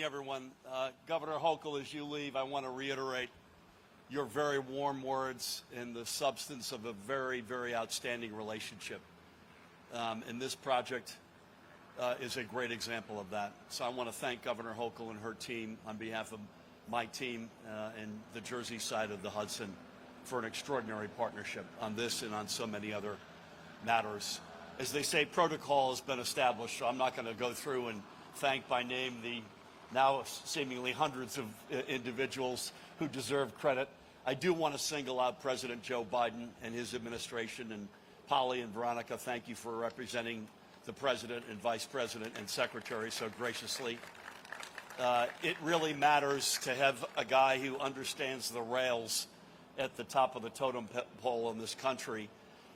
everyone. Governor Hochul, as you leave, I want to reiterate your very warm words in the substance of a very, very outstanding relationship. And this project is a great example of that. So I want to thank Governor Hochul and her team on behalf of my team and the Jersey side of the Hudson for an extraordinary partnership on this and on so many other matters. As they say, protocol has been established, so I'm not going to go through and thank by name the now seemingly hundreds of individuals who deserve credit. I do want to single out President Joe Biden and his administration, and Polly and Veronica, thank you for representing the President and Vice President and Secretary so graciously. It really matters to have a guy who understands the rails at the top of the totem pole in this country.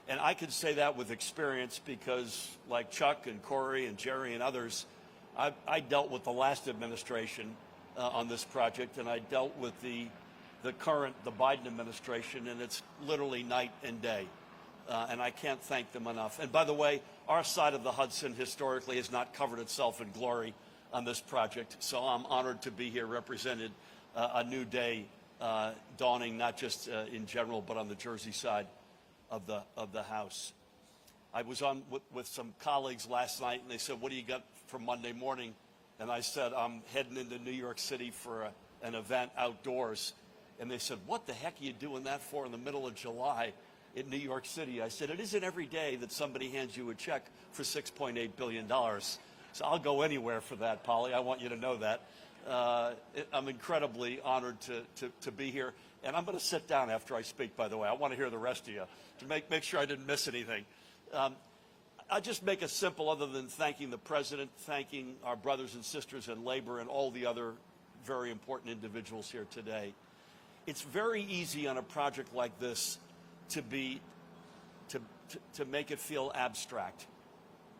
And I can say that with experience because, like Chuck and Corey and Jerry and others, I dealt with the last administration on this project, and I dealt with the Biden administration, and it's literally night and day. And I can't thank them enough. And by the way, our side of the Hudson historically has not covered itself in glory on this project, so I'm honored to be here representing a new day dawning, not just in general, but on the Jersey side of the House. I was on with some colleagues last night, and they said, "What do you got for Monday morning?" And I said, "I'm heading into New York City for an event outdoors." And they said, "What the heck are you doing that for in the middle of July in New York City?" I said, "It isn't every day that somebody hands you a check for $6.8 billion. So I'll go anywhere for that, Polly. I want you to know that. I'm incredibly honored to be here. And I'm going to sit down after I speak, by the way. I want to hear the rest of you to make sure I didn't miss anything. I'll just make it simple, other than thanking the President, thanking our brothers and sisters in labor and all the other very important individuals here today. It's very easy on a project like this to make it feel abstract.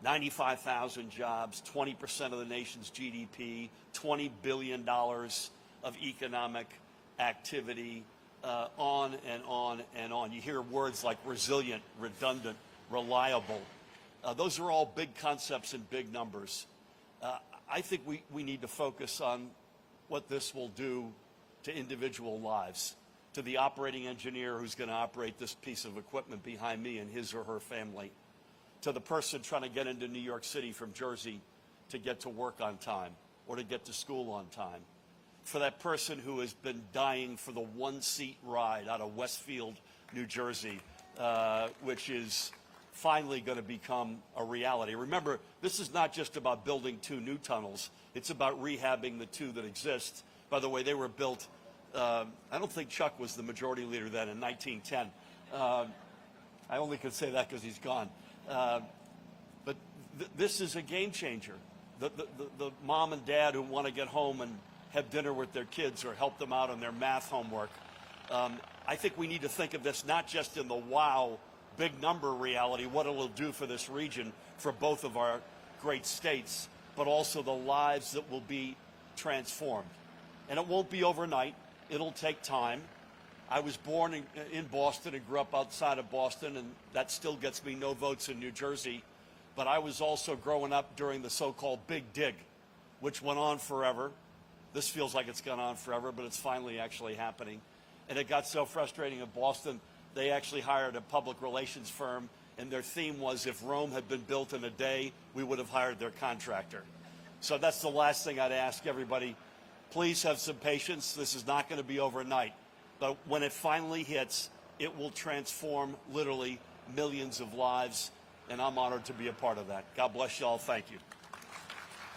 95,000 jobs, 20% of the nation's GDP, $20 billion of economic activity, on and on and on. You hear words like resilient, redundant, reliable. Those are all big concepts and big numbers. I think we need to focus on what this will do to individual lives, to the operating engineer who's going to operate this piece of equipment behind me and his or her family, to the person trying to get into New York City from Jersey to get to work on time or to get to school on time, for that person who has been dying for the one-seat ride out of Westfield, New Jersey, which is finally going to become a reality. Remember, this is not just about building 2 new tunnels. It's about rehabbing the 2 that exist. By the way, they were built, I don't think Chuck was the majority leader then in 1910. I only can say that because he's gone. But this is a game changer. The mom and dad who want to get home and have dinner with their kids or help them out on their math homework. I think we need to think of this not just in the wow, big number reality, what it will do for this region, for both of our great states, but also the lives that will be transformed. And it won't be overnight. It'll take time. I was born in Boston and grew up outside of Boston, and that still gets me no votes in New Jersey. But I was also growing up during the so-called Big Dig, which went on forever. This feels like it's gone on forever, but it's finally actually happening. And it got so frustrating in Boston, they actually hired a public relations firm, and their theme was, if Rome had been built in a day, we would have hired their contractor. So that's the last thing I'd ask everybody. Please have some patience. This is not going to be overnight. But when it finally hits, it will transform literally millions of lives, and I'm honored to be a part of that. God bless you all. Thank you.